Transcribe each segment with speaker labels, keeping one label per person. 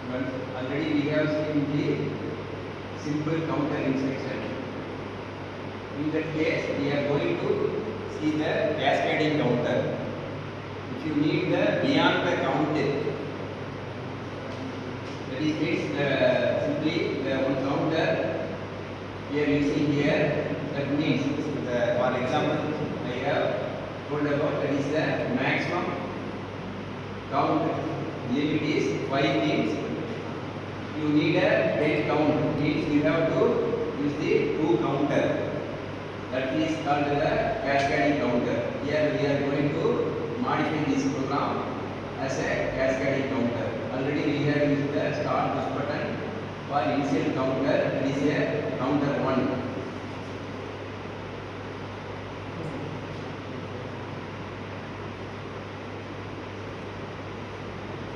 Speaker 1: Already we have seen the simple counter instruction. In that case, we are going to see the cascading counter. If you need the beyond the count, that is means simply the one counter we are using here. That means for example, I have told about that is the maximum count. Limit is 5 means you need a 10 count, means you have to use the 2 counter. That is called the cascading counter. Here we are going to modify this program as a cascading counter. Already we have used the start push button for initial counter. That is a counter 1.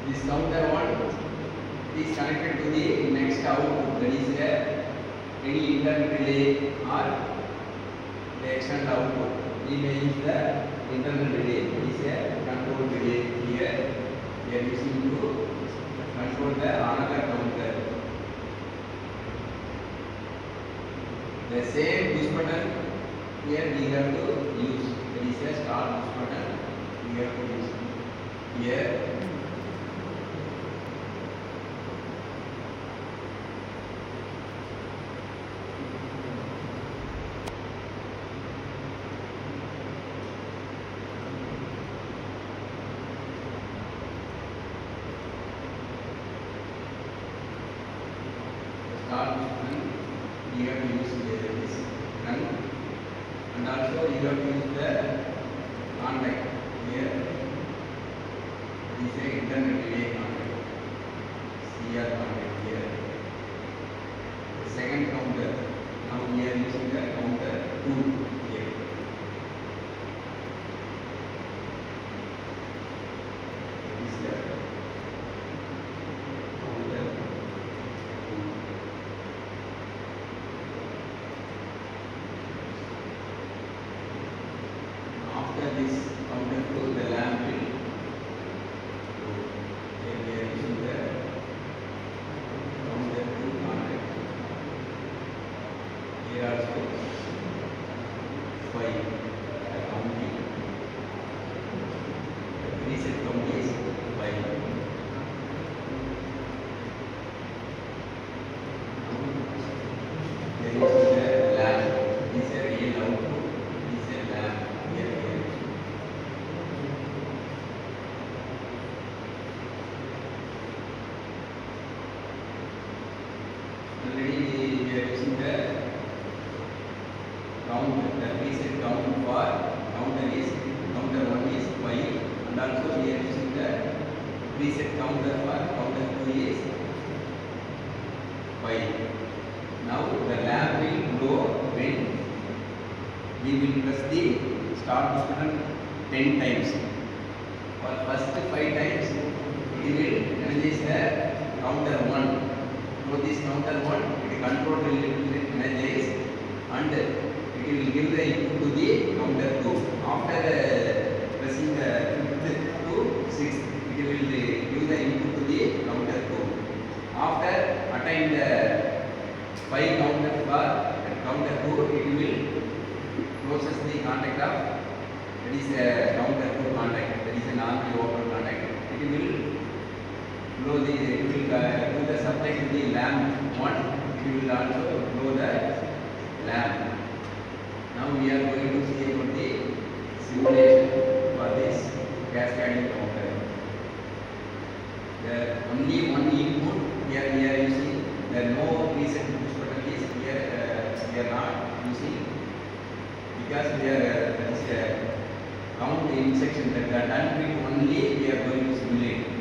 Speaker 1: This counter 1 is connected to the next output. That is any internal relay or the external output. We may use the internal relay. It is a control relay here. We are using to control the another counter. The same push button here we have to use. That is a start push button. We have to use here. You have to use this run, and also you have to use the contact here. This is a internal relay contact, CR contact here. The second counter, now we are using the counter 2 here. This is the counter 2. After this counter 2, the lamp will go. Here we are using the counter 2 contact. Here also 5 counting. The reset count is 5. There is the lamp. This is a real output. This is a lamp. Already we are using the count, the preset count for counter 1 is 5, and also we are using the preset counter for counter 2 is 5. Now the lamp will glow when we will press the start push button 10 times. For first 5 times it will energize the counter 1. So this counter 1, the control will energize and it will give the input to the counter 2. After pressing the 5th to 6th, it will give the input to the counter 2. After attain the 5 counter for counter 2, it will closes the contact of, that is a counter 2 contact, that is a normally open contact. It will blow the, it will do the supply to the lamp 1, it will also blow the lamp. Now we are going to see about the simulation for this cascading counter. The only one input here we are using, the no reset push button is here, we are not using, because we are count the instruction that the done bit only we are going to simulate.